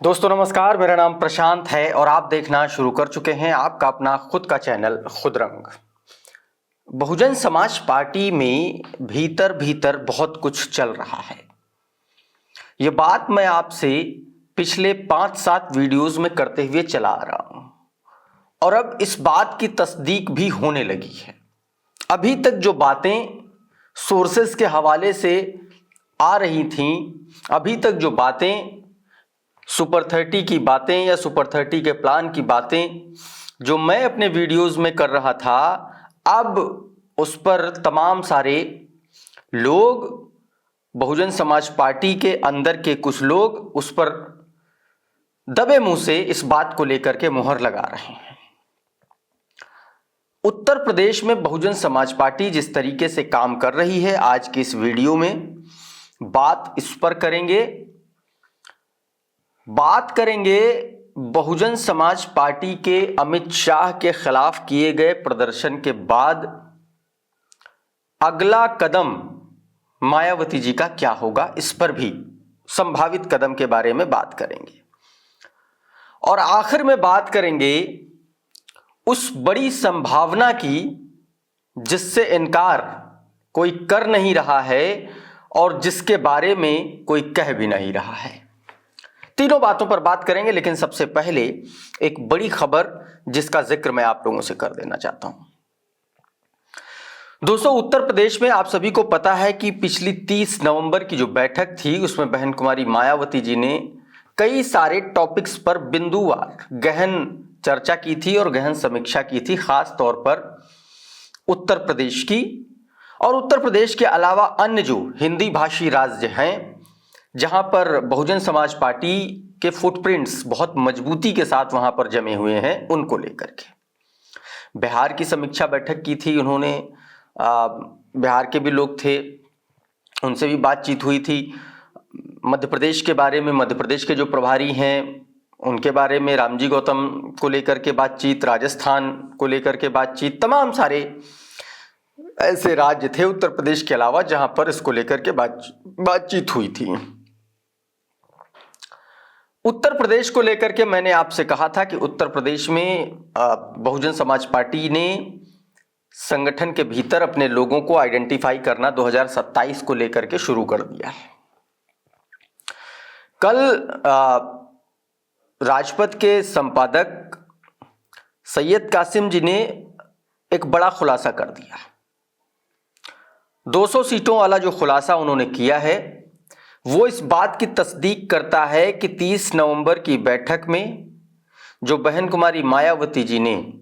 दोस्तों नमस्कार, मेरा नाम प्रशांत है और आप देखना शुरू कर चुके हैं आपका अपना खुद का चैनल खुदरंग। बहुजन समाज पार्टी में भीतर भीतर बहुत कुछ चल रहा है। ये बात मैं आपसे पिछले 5-7 वीडियोस में करते हुए चला आ रहा हूं और अब इस बात की तस्दीक भी होने लगी है। अभी तक जो बातें सोर्सेस के हवाले से आ रही थीं, अभी तक जो बातें सुपर 30 की बातें या सुपर 30 के प्लान की बातें जो मैं अपने वीडियोस में कर रहा था, अब उस पर तमाम सारे लोग, बहुजन समाज पार्टी के अंदर के कुछ लोग उस पर दबे मुंह से इस बात को लेकर के मुहर लगा रहे हैं। उत्तर प्रदेश में बहुजन समाज पार्टी जिस तरीके से काम कर रही है, आज की इस वीडियो में बात इस पर करेंगे। बात करेंगे बहुजन समाज पार्टी के अमित शाह के खिलाफ किए गए प्रदर्शन के बाद अगला कदम मायावती जी का क्या होगा, इस पर भी संभावित कदम के बारे में बात करेंगे। और आखिर में बात करेंगे उस बड़ी संभावना की जिससे इनकार कोई कर नहीं रहा है और जिसके बारे में कोई कह भी नहीं रहा है। तीनों बातों पर बात करेंगे, लेकिन सबसे पहले एक बड़ी खबर जिसका जिक्र मैं आप लोगों से कर देना चाहता हूं। दोस्तों, उत्तर प्रदेश में आप सभी को पता है कि पिछली 30 नवंबर की जो बैठक थी उसमें बहन कुमारी मायावती जी ने कई सारे टॉपिक्स पर बिंदुवार गहन चर्चा की थी और गहन समीक्षा की थी, खास तौर पर उत्तर प्रदेश की और उत्तर प्रदेश के अलावा अन्य जो हिंदी भाषी राज्य हैं जहां पर बहुजन समाज पार्टी के फुटप्रिंट्स बहुत मजबूती के साथ वहां पर जमे हुए हैं, उनको लेकर के बिहार की समीक्षा बैठक की थी उन्होंने। बिहार के भी लोग थे, उनसे भी बातचीत हुई थी। मध्य प्रदेश के बारे में, मध्य प्रदेश के जो प्रभारी हैं उनके बारे में, रामजी गौतम को लेकर के बातचीत, राजस्थान को लेकर के बातचीत, तमाम सारे ऐसे राज्य थे उत्तर प्रदेश के अलावा जहां पर इसको लेकर के बातचीत हुई थी। उत्तर प्रदेश को लेकर के मैंने आपसे कहा था कि उत्तर प्रदेश में बहुजन समाज पार्टी ने संगठन के भीतर अपने लोगों को आइडेंटिफाई करना 2027 को लेकर के शुरू कर दिया है। कल राजपथ के संपादक सैयद कासिम जी ने एक बड़ा खुलासा कर दिया। 200 सीटों वाला जो खुलासा उन्होंने किया है वो इस बात की तस्दीक करता है कि 30 नवंबर की बैठक में जो बहन कुमारी मायावती जी ने,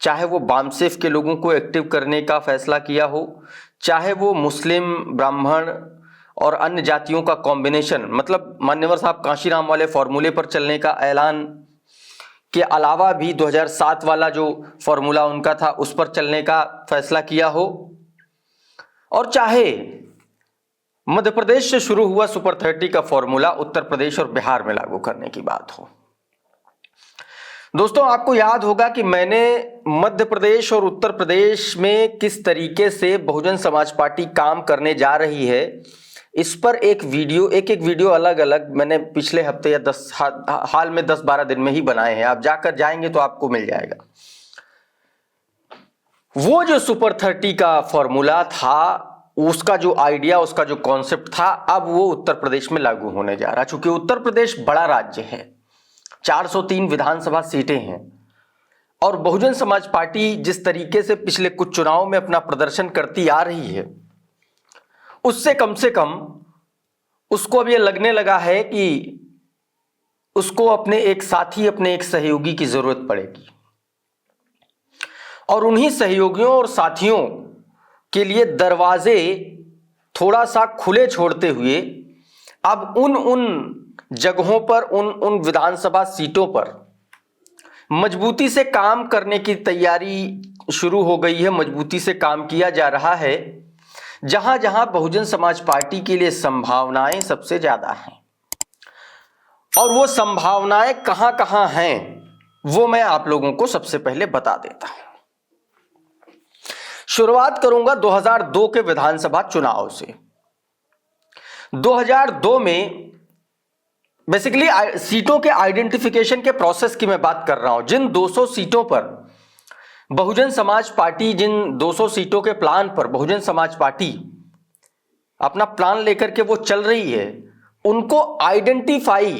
चाहे वो बामसेफ के लोगों को एक्टिव करने का फैसला किया हो, चाहे वो मुस्लिम, ब्राह्मण और अन्य जातियों का कॉम्बिनेशन, मतलब मान्यवर साहब कांशीराम वाले फॉर्मूले पर चलने का ऐलान के अलावा भी 2007 वाला जो फॉर्मूला उनका था उस पर चलने का फैसला किया हो, और चाहे मध्य प्रदेश से शुरू हुआ सुपर 30 का फॉर्मूला उत्तर प्रदेश और बिहार में लागू करने की बात हो। दोस्तों, आपको याद होगा कि मैंने मध्य प्रदेश और उत्तर प्रदेश में किस तरीके से बहुजन समाज पार्टी काम करने जा रही है, इस पर एक वीडियो अलग अलग मैंने पिछले हफ्ते या हाल में 10-12 दिन में ही बनाए हैं। आप जाकर जाएंगे तो आपको मिल जाएगा। वो जो सुपर 30 का फॉर्मूला था, उसका जो आइडिया, उसका जो कॉन्सेप्ट था, अब वो उत्तर प्रदेश में लागू होने जा रहा है। चूंकि उत्तर प्रदेश बड़ा राज्य है, 403 विधानसभा सीटें हैं और बहुजन समाज पार्टी जिस तरीके से पिछले कुछ चुनाव में अपना प्रदर्शन करती आ रही है, उससे कम से कम उसको अब ये लगने लगा है कि उसको अपने एक साथी, अपने एक सहयोगी की जरूरत पड़ेगी और उन्हीं सहयोगियों और साथियों के लिए दरवाजे थोड़ा सा खुले छोड़ते हुए अब उन जगहों पर, उन विधानसभा सीटों पर मजबूती से काम करने की तैयारी शुरू हो गई है। मजबूती से काम किया जा रहा है जहां जहां बहुजन समाज पार्टी के लिए संभावनाएं सबसे ज्यादा हैं। और वो संभावनाएं कहां कहां हैं वो मैं आप लोगों को सबसे पहले बता देता हूं। शुरुआत करूंगा 2002 के विधानसभा चुनाव से। 2002 में बेसिकली सीटों के आइडेंटिफिकेशन के प्रोसेस की मैं बात कर रहा हूं। जिन 200 सीटों पर बहुजन समाज पार्टी, जिन 200 सीटों के प्लान पर बहुजन समाज पार्टी अपना प्लान लेकर के वो चल रही है, उनको आइडेंटिफाई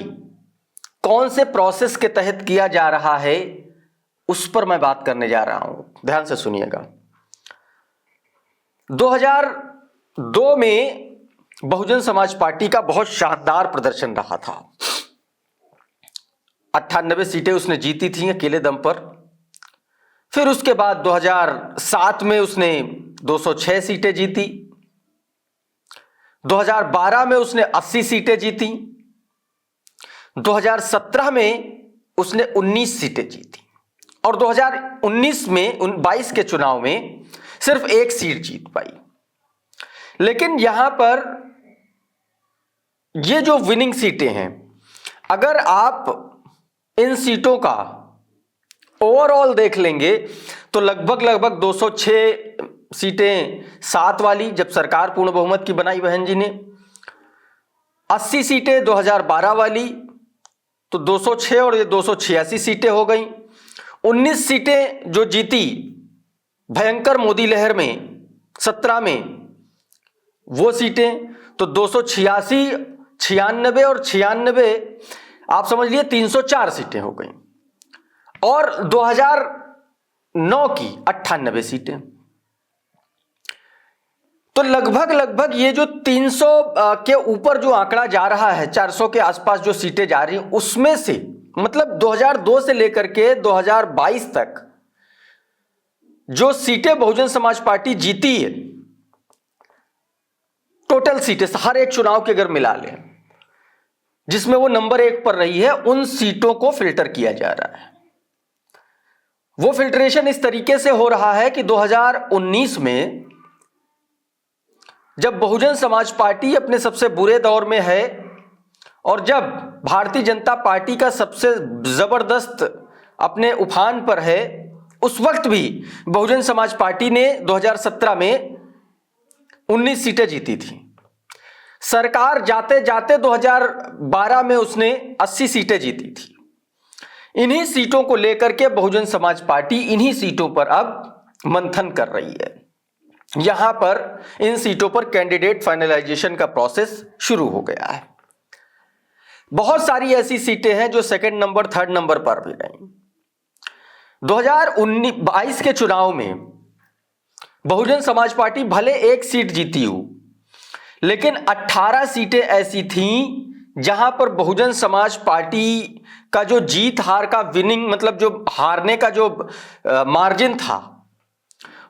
कौन से प्रोसेस के तहत किया जा रहा है, उस पर मैं बात करने जा रहा हूं। ध्यान से सुनिएगा। 2002 में बहुजन समाज पार्टी का बहुत शानदार प्रदर्शन रहा था। 98 सीटें उसने जीती थी अकेले दम पर। फिर उसके बाद 2007 में उसने 206 सीटें जीती। 2012 में उसने 80 सीटें जीती। 2017 में उसने 19 सीटें जीती और 2019 में 22 के चुनाव में सिर्फ 1 सीट जीत पाई। लेकिन यहां पर ये जो विनिंग सीटें हैं, अगर आप इन सीटों का ओवरऑल देख लेंगे तो लगभग 206 सीटें 7 वाली जब सरकार पूर्ण बहुमत की बनाई बहन जी ने, 80 सीटें 2012 वाली तो 206 और ये 286 सीटें हो गई। 19 सीटें जो जीती भयंकर मोदी लहर में 17 में, वो सीटें तो 286, 96 और 96 आप समझ लिए 304 सीटें हो गई। और 2009 की 98 सीटें, तो लगभग ये जो 300 के ऊपर जो आंकड़ा जा रहा है, 400 के आसपास जो सीटें जा रही हैं, उसमें से मतलब 2002 से लेकर के 2022 तक जो सीटें बहुजन समाज पार्टी जीती है, टोटल सीटें हर एक चुनाव के अगर मिला लें, जिसमें वो नंबर 1 पर रही है, उन सीटों को फिल्टर किया जा रहा है। वो फिल्ट्रेशन इस तरीके से हो रहा है कि 2019 में जब बहुजन समाज पार्टी अपने सबसे बुरे दौर में है और जब भारतीय जनता पार्टी का सबसे जबरदस्त अपने उफान पर है, उस वक्त भी बहुजन समाज पार्टी ने 2017 में 19 सीटें जीती थी। सरकार जाते जाते 2012 में उसने 80 सीटें जीती थी। इन्हीं सीटों को लेकर के बहुजन समाज पार्टी इन्हीं सीटों पर अब मंथन कर रही है। यहां पर इन सीटों पर कैंडिडेट फाइनलाइजेशन का प्रोसेस शुरू हो गया है। बहुत सारी ऐसी सीटें हैं जो 2nd नंबर 3rd नंबर पर भी रही। 2022 के चुनाव में बहुजन समाज पार्टी भले 1 सीट जीती हो, लेकिन 18 सीटें ऐसी थीं जहां पर बहुजन समाज पार्टी का जो जीत हार का विनिंग मतलब जो हारने का जो मार्जिन था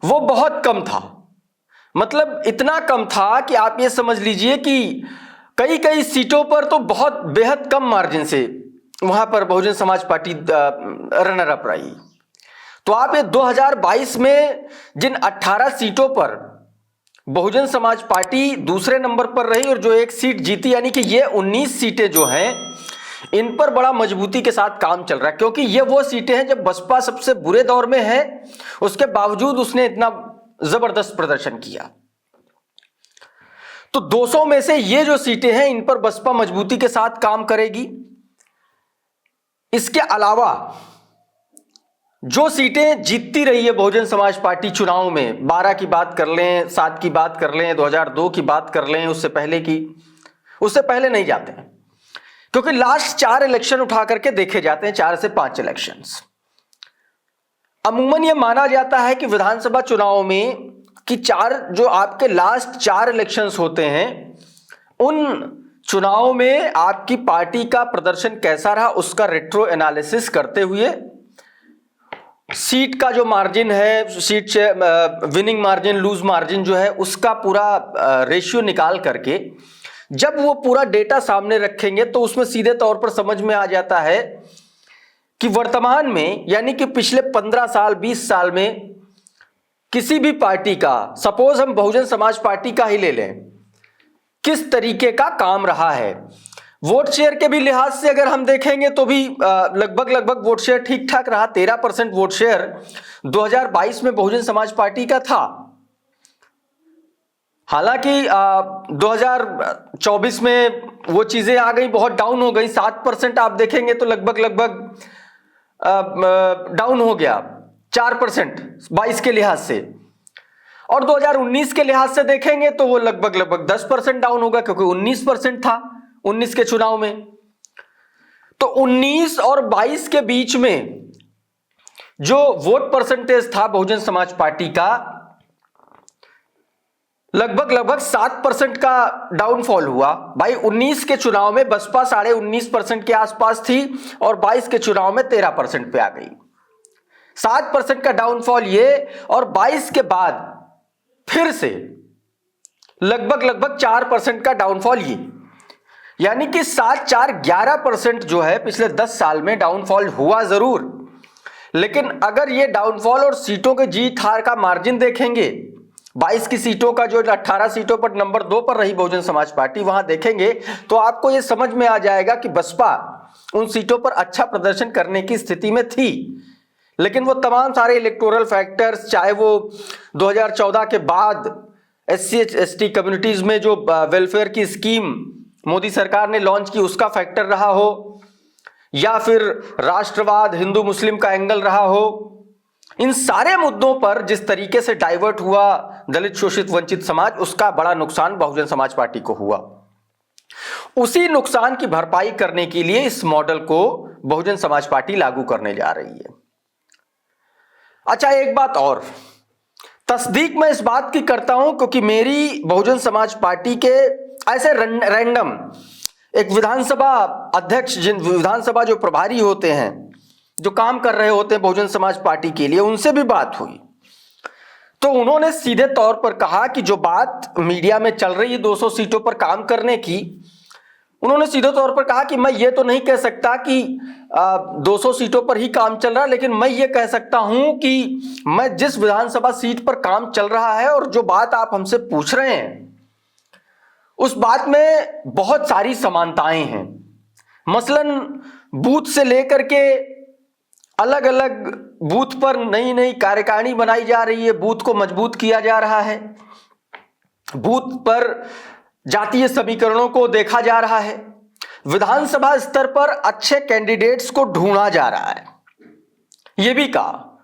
वो बहुत कम था। मतलब इतना कम था कि आप ये समझ लीजिए कि कई सीटों पर तो बहुत बेहद कम मार्जिन से वहां पर Bahujan Samaj party runner up रही। तो आप ये 2022 में जिन 18 सीटों पर बहुजन समाज पार्टी दूसरे नंबर पर रही और जो 1 सीट जीती, यानी कि ये 19 सीटें जो हैं, इन पर बड़ा मजबूती के साथ काम चल रहा है, क्योंकि ये वो सीटें हैं जब बसपा सबसे बुरे दौर में है, उसके बावजूद उसने इतना जबरदस्त प्रदर्शन किया। तो 200 में से ये जो सीटें हैं, इन पर बसपा मजबूती के साथ काम करेगी। इसके अलावा जो सीटें जीतती रही है बहुजन समाज पार्टी चुनाव में, 12 की बात कर लें, 7 की बात कर लें, 2002 की बात कर लें, उससे पहले नहीं जाते हैं, क्योंकि लास्ट 4 इलेक्शन उठा करके देखे जाते हैं, 4 से 5 इलेक्शंस। अमूमन यह माना जाता है कि विधानसभा चुनाव में कि 4 जो आपके लास्ट 4 इलेक्शंस होते हैं, उन चुनाव में आपकी पार्टी का प्रदर्शन कैसा रहा उसका रेट्रो एनालिसिस करते हुए सीट का जो मार्जिन है, सीट से विनिंग मार्जिन, लूज मार्जिन जो है, उसका पूरा रेशियो निकाल करके जब वो पूरा डेटा सामने रखेंगे तो उसमें सीधे तौर पर समझ में आ जाता है कि वर्तमान में, यानी कि पिछले 15 साल 20 साल में किसी भी पार्टी का, सपोज हम बहुजन समाज पार्टी का ही ले लें, किस तरीके का काम रहा है। वोट शेयर के भी लिहाज से अगर हम देखेंगे तो भी लगभग वोट शेयर ठीक ठाक रहा। 13% वोट शेयर 2022 में बहुजन समाज पार्टी का था। हालांकि 2024 में वो चीजें आ गई, बहुत डाउन हो गई। 7% आप देखेंगे तो लगभग डाउन हो गया 4% 22 के लिहाज से, और 2019 के लिहाज से देखेंगे तो वो लगभग 10% डाउन होगा, क्योंकि 19% था 19 के चुनाव में। तो 19 और 22 के बीच में जो वोट परसेंटेज था बहुजन समाज पार्टी का, लगभग 7% का डाउनफॉल हुआ। भाई 19 के चुनाव में बसपा 19.5% के आसपास थी और 22 के चुनाव में 13% पे आ गई। 7% का डाउनफॉल ये, और 22 के बाद फिर से लगभग 4% का डाउनफॉल ये, यानी कि 7-4-11% जो है पिछले 10 साल में डाउनफॉल हुआ जरूर। लेकिन अगर ये डाउनफॉल और सीटों के जीत हार का मार्जिन देखेंगे, 22 की सीटों का जो 18 सीटों पर नंबर 2 पर रही बहुजन समाज पार्टी, वहां देखेंगे तो आपको यह समझ में आ जाएगा कि बसपा उन सीटों पर अच्छा प्रदर्शन करने की स्थिति में थी। लेकिन वो तमाम सारे इलेक्टोरल फैक्टर्स, चाहे वो 2014 के बाद SC ST कम्युनिटीज में जो वेलफेयर की स्कीम मोदी सरकार ने लॉन्च की उसका फैक्टर रहा हो, या फिर राष्ट्रवाद हिंदू मुस्लिम का एंगल रहा हो, इन सारे मुद्दों पर जिस तरीके से डाइवर्ट हुआ दलित शोषित वंचित समाज, उसका बड़ा नुकसान बहुजन समाज पार्टी को हुआ। उसी नुकसान की भरपाई करने के लिए इस मॉडल को बहुजन समाज पार्टी लागू करने जा रही है। अच्छा, एक बात और तस्दीक मैं इस बात की करता हूं, क्योंकि मेरी बहुजन समाज पार्टी के ऐसे रैंडम एक विधानसभा अध्यक्ष, जिन विधानसभा जो प्रभारी होते हैं, जो काम कर रहे होते हैं बहुजन समाज पार्टी के लिए, उनसे भी बात हुई तो उन्होंने सीधे तौर पर कहा कि जो बात मीडिया में चल रही है 200 सीटों पर काम करने की, उन्होंने सीधे तौर पर कहा कि मैं ये तो नहीं कह सकता कि 200 सीटों पर ही काम चल रहा है, लेकिन मैं ये कह सकता हूं कि मैं जिस विधानसभा सीट पर काम चल रहा है और जो बात आप हमसे पूछ रहे हैं, उस बात में बहुत सारी समानताएं हैं। मसलन बूथ से लेकर के अलग अलग बूथ पर नई नई कार्यकारिणी बनाई जा रही है, बूथ को मजबूत किया जा रहा है, बूथ पर जातीय समीकरणों को देखा जा रहा है, विधानसभा स्तर पर अच्छे कैंडिडेट्स को ढूंढा जा रहा है। यह भी कहा,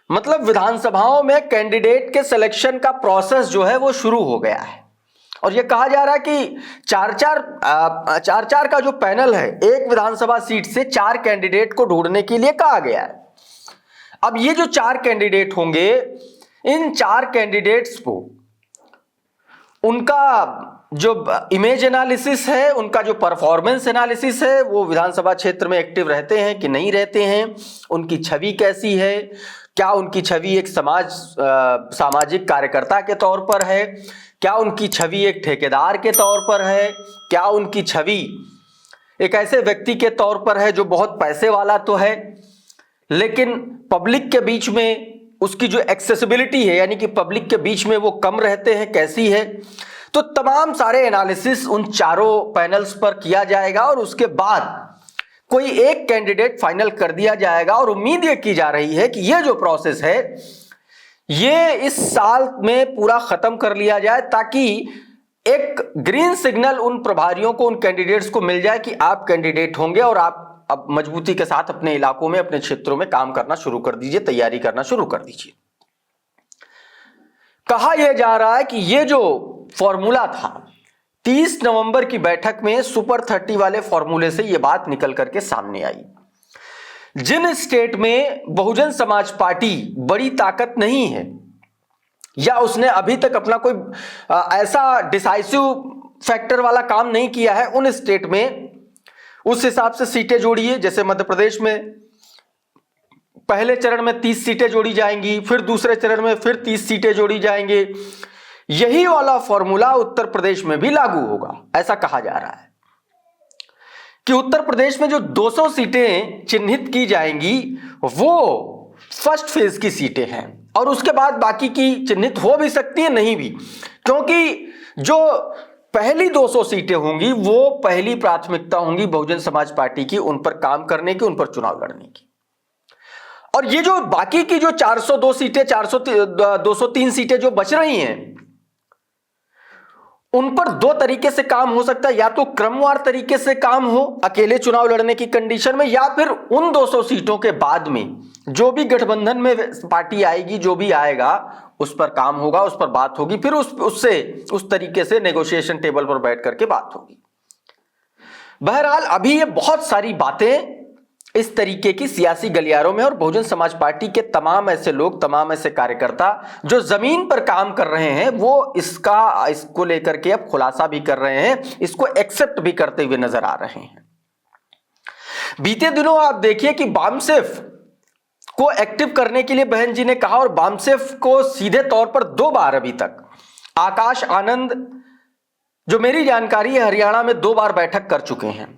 मतलब विधानसभाओं में कैंडिडेट के सिलेक्शन का प्रोसेस जो है वो शुरू हो गया है। और यह कहा जा रहा है कि चार चार का जो पैनल है, एक विधानसभा सीट से 4 कैंडिडेट को ढूंढने के लिए कहा गया है। अब ये जो 4 कैंडिडेट होंगे, इन 4 कैंडिडेट्स को उनका जो इमेज एनालिसिस है, उनका जो परफॉर्मेंस एनालिसिस है, वो विधानसभा क्षेत्र में एक्टिव रहते हैं कि नहीं रहते हैं, उनकी छवि कैसी है, क्या उनकी छवि एक सामाजिक कार्यकर्ता के तौर पर है, क्या उनकी छवि एक ठेकेदार के तौर पर है, क्या उनकी छवि एक ऐसे व्यक्ति के तौर पर है जो बहुत पैसे वाला तो है लेकिन पब्लिक के बीच में उसकी जो एक्सेसिबिलिटी है, यानी कि पब्लिक के बीच में वो कम रहते हैं, कैसी है। तो तमाम सारे एनालिसिस उन चारों पैनल्स पर किया जाएगा और उसके बाद कोई एक कैंडिडेट फाइनल कर दिया जाएगा। और उम्मीद ये की जा रही है कि ये जो प्रोसेस है ये इस साल में पूरा खत्म कर लिया जाए, ताकि एक ग्रीन सिग्नल उन प्रभारियों को, उन कैंडिडेट्स को मिल जाए कि आप कैंडिडेट होंगे और आप अब मजबूती के साथ अपने इलाकों में, अपने क्षेत्रों में काम करना शुरू कर दीजिए, तैयारी करना शुरू कर दीजिए। कहा यह जा रहा है कि यह जो फॉर्मूला था 30 नवंबर की बैठक में सुपर 30 वाले फॉर्मूले से यह बात निकल करके सामने आई। जिन स्टेट में बहुजन समाज पार्टी बड़ी ताकत नहीं है या उसने अभी तक अपना कोई ऐसा डिसाइसिव फैक्टर वाला काम नहीं किया है, उन स्टेट में उस हिसाब से सीटें जोड़िए। जैसे मध्य प्रदेश में पहले चरण में 30 सीटें जोड़ी जाएंगी, फिर दूसरे चरण में फिर 30 सीटें जोड़ी जाएंगे। यही वाला फॉर्मूला उत्तर प्रदेश में भी लागू होगा। ऐसा कहा जा रहा है कि उत्तर प्रदेश में जो 200 सीटें चिन्हित की जाएंगी वो फर्स्ट फेज की सीटें हैं और उसके बाद बाकी की चिन्हित हो भी सकती है, नहीं भी, क्योंकि जो पहली 200 सीटें होंगी वो पहली प्राथमिकता होंगी बहुजन समाज पार्टी की, उन पर काम करने की, उन पर चुनाव लड़ने की। और ये जो बाकी की जो 402 सीटें, 203 सीटें जो बच रही हैं, उन पर दो तरीके से काम हो सकता है, या तो क्रमवार तरीके से काम हो अकेले चुनाव लड़ने की कंडीशन में, या फिर उन 200 सीटों के बाद में जो भी गठबंधन में पार्टी आएगी, जो भी आएगा उस पर काम होगा, उस पर बात होगी, फिर उससे उस तरीके से नेगोशिएशन टेबल पर बैठ करके बात होगी। बहरहाल अभी ये बहुत सारी बातें इस तरीके की सियासी गलियारों में, और बहुजन समाज पार्टी के तमाम ऐसे लोग, तमाम ऐसे कार्यकर्ता जो जमीन पर काम कर रहे हैं, वो इसको लेकर के अब खुलासा भी कर रहे हैं, इसको एक्सेप्ट भी करते हुए नजर आ रहे हैं। बीते दिनों आप देखिए कि बामसेफ को एक्टिव करने के लिए बहन जी ने कहा, और बामसेफ को सीधे तौर पर 2 बार अभी तक आकाश आनंद, जो मेरी जानकारी है, हरियाणा में 2 बार बैठक कर चुके हैं।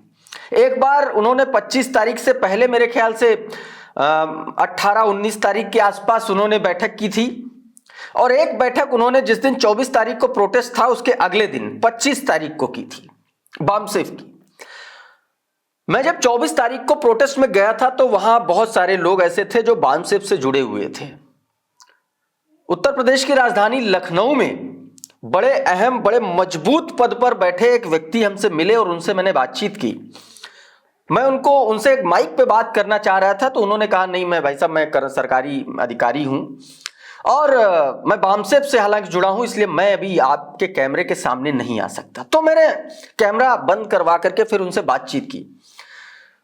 एक बार उन्होंने 25 तारीख से पहले, मेरे ख्याल से 18-19 तारीख के आसपास उन्होंने बैठक की थी, और एक बैठक उन्होंने जिस दिन 24 तारीख को प्रोटेस्ट था उसके अगले दिन 25 तारीख को की थी बामसेफ की। मैं जब 24 तारीख को प्रोटेस्ट में गया था तो वहां बहुत सारे लोग ऐसे थे जो बामसेफ से जुड़े हुए थे। उत्तर प्रदेश की राजधानी लखनऊ में बड़े अहम, बड़े मजबूत पद पर बैठे एक व्यक्ति हमसे मिले और उनसे मैंने बातचीत की। मैं उनसे एक माइक पे बात करना चाह रहा था, तो उन्होंने कहा नहीं, मैं भाई साहब, मैं सरकारी अधिकारी हूं और मैं बामसेफ से हालांकि जुड़ा हूं, इसलिए मैं अभी आपके कैमरे के सामने नहीं आ सकता। तो मैंने कैमरा बंद करवा करके फिर उनसे बातचीत की।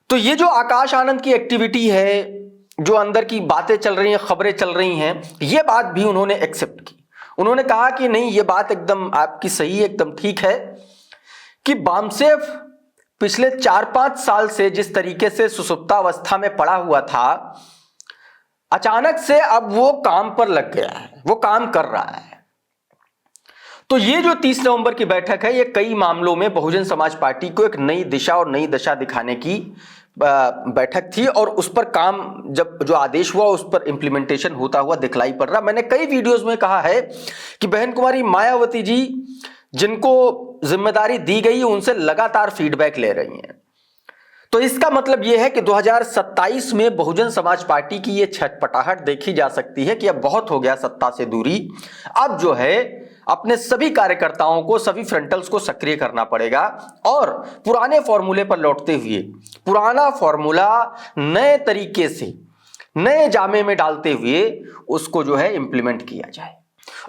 तो ये जो आकाश आनंद की एक्टिविटी है, जो अंदर की बातें चल रही हैं, खबरें चल रही हैं, ये बात भी उन्होंने एक्सेप्ट की। उन्होंने कहा कि नहीं, ये बात एकदम आपकी सही, एकदम ठीक है कि बामसेफ पिछले 4-5 साल से जिस तरीके से सुसुप्तावस्था में पड़ा हुआ था, अचानक से अब वो काम पर लग गया है, वो काम कर रहा है। तो ये जो 30 नवंबर की बैठक है, ये कई मामलों में बहुजन समाज पार्टी को एक नई दिशा और नई दशा दिखाने की बैठक थी, और उस पर काम, जब जो आदेश हुआ उस पर इंप्लीमेंटेशन होता हुआ दिखलाई पड़ रहा। मैंने कई वीडियोस में कहा है कि बहन कुमारी मायावती जी, जिनको जिम्मेदारी दी गई, उनसे लगातार फीडबैक ले रही हैं। तो इसका मतलब यह है कि 2027 में बहुजन समाज पार्टी की यह छटपटाहट देखी जा सकती है कि अब बहुत हो गया सत्ता से दूरी, अब जो है अपने सभी कार्यकर्ताओं को, सभी फ्रंटल्स को सक्रिय करना पड़ेगा, और पुराने फॉर्मूले पर लौटते हुए, पुराना फॉर्मूला नए तरीके से, नए जामे में डालते हुए उसको जो है इंप्लीमेंट किया जाए।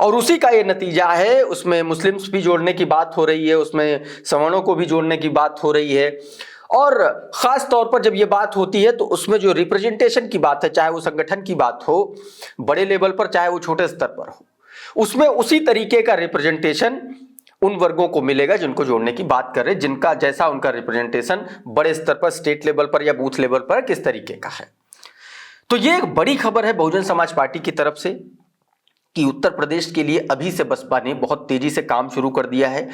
और उसी का ये नतीजा है, उसमें मुस्लिम्स भी जोड़ने की बात हो रही है, उसमें सवर्णों को भी जोड़ने की बात हो रही है, और खास तौर पर जब ये बात होती है तो उसमें जो रिप्रेजेंटेशन की बात है, चाहे वो संगठन की बात हो बड़े लेवल पर, चाहे वो छोटे स्तर पर हो, उसमें उसी तरीके का रिप्रेजेंटेशन उन वर्गों को मिलेगा जिनको जोड़ने की बात कर रहे, जिनका जैसा उनका रिप्रेजेंटेशन बड़े स्तर पर, स्टेट लेवल पर या बूथ लेवल पर किस तरीके का है। तो ये एक बड़ी खबर है बहुजन समाज पार्टी की तरफ से कि उत्तर प्रदेश के लिए अभी से बसपा ने बहुत तेजी से काम शुरू कर दिया है।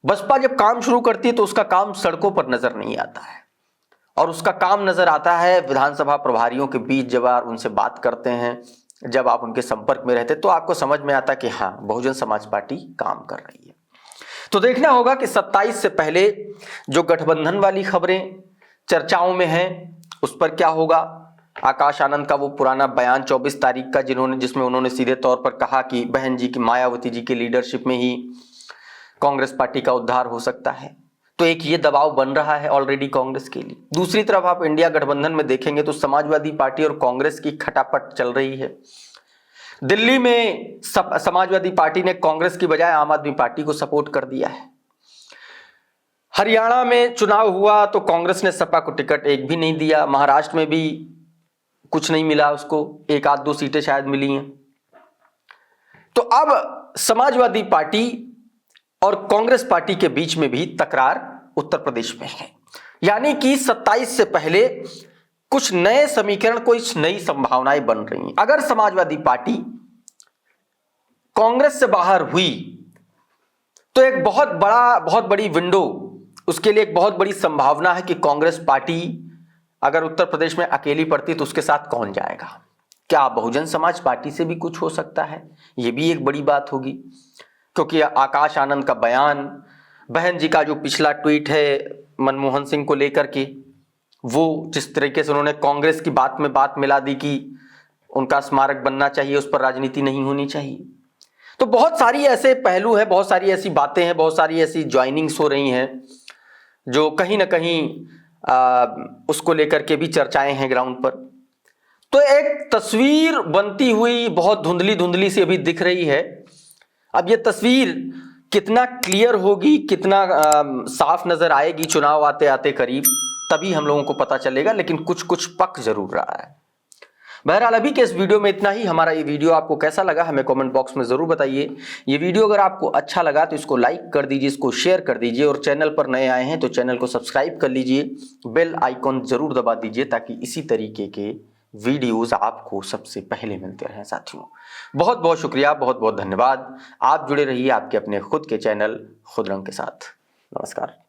बसपा जब काम शुरू करती है तो उसका काम सड़कों पर नजर नहीं आता है, और उसका काम नजर आता है विधानसभा प्रभारियों के बीच। जब आप उनसे बात करते हैं, जब आप उनके संपर्क में रहते, तो आपको समझ में आता कि हाँ, बहुजन समाज पार्टी काम कर रही है। तो देखना होगा कि 27 से पहले जो गठबंधन वाली खबरें चर्चाओं में हैं, उस पर क्या होगा। आकाश आनंद का वो पुराना बयान 24 तारीख का, जिसमें उन्होंने सीधे तौर पर कहा कि बहन जी की, मायावती जी की लीडरशिप में ही कांग्रेस पार्टी का उद्धार हो सकता है, तो एक ये दबाव बन रहा है ऑलरेडी कांग्रेस के लिए। दूसरी तरफ आप इंडिया गठबंधन में देखेंगे तो समाजवादी पार्टी और कांग्रेस की खटापट चल रही है। दिल्ली में समाजवादी पार्टी ने कांग्रेस की बजाय आम आदमी पार्टी को सपोर्ट कर दिया है। हरियाणा में चुनाव हुआ तो कांग्रेस ने सपा को टिकट एक भी नहीं दिया। महाराष्ट्र में भी कुछ नहीं मिला उसको, 1-2 सीटें शायद मिली हैं। तो अब समाजवादी पार्टी और कांग्रेस पार्टी के बीच में भी तकरार उत्तर प्रदेश में है, यानी कि 27 से पहले कुछ नए समीकरण, कुछ नई संभावनाएं बन रही हैं। अगर समाजवादी पार्टी कांग्रेस से बाहर हुई तो एक बहुत बड़ी विंडो, उसके लिए एक बहुत बड़ी संभावना है कि कांग्रेस पार्टी अगर उत्तर प्रदेश में अकेली पड़ती तो उसके साथ कौन जाएगा। क्या बहुजन समाज पार्टी से भी कुछ हो सकता है? यह भी एक बड़ी बात होगी, क्योंकि आकाश आनंद का बयान, बहन जी का जो पिछला ट्वीट है मनमोहन सिंह को लेकर के, वो जिस तरीके से उन्होंने कांग्रेस की बात में बात मिला दी कि उनका स्मारक बनना चाहिए, उस पर राजनीति नहीं होनी चाहिए। तो बहुत सारी ऐसे पहलू हैं, बहुत सारी ऐसी बातें हैं, बहुत सारी ऐसी ज्वाइनिंग्स हो रही हैं जो कहीं ना कहीं उसको लेकर के भी चर्चाएं हैं ग्राउंड पर। तो एक तस्वीर बनती हुई बहुत धुंधली धुंधली सी अभी दिख रही है। अब ये तस्वीर कितना क्लियर होगी, कितना साफ नजर आएगी चुनाव आते आते करीब, तभी हम लोगों को पता चलेगा, लेकिन कुछ कुछ पक जरूर रहा है। बहरहाल अभी के इस वीडियो में इतना ही। हमारा ये वीडियो आपको कैसा लगा हमें कमेंट बॉक्स में जरूर बताइए। ये वीडियो अगर आपको अच्छा लगा तो इसको लाइक कर दीजिए, इसको शेयर कर दीजिए, और चैनल पर नए आए हैं तो चैनल को सब्सक्राइब कर लीजिए, बेल आइकॉन जरूर दबा दीजिए ताकि इसी तरीके के वीडियोस आपको सबसे पहले मिलते रहें। साथियों बहुत बहुत शुक्रिया, बहुत बहुत धन्यवाद। आप जुड़े रहिए आपके अपने खुद के चैनल खुदरंग के साथ। नमस्कार।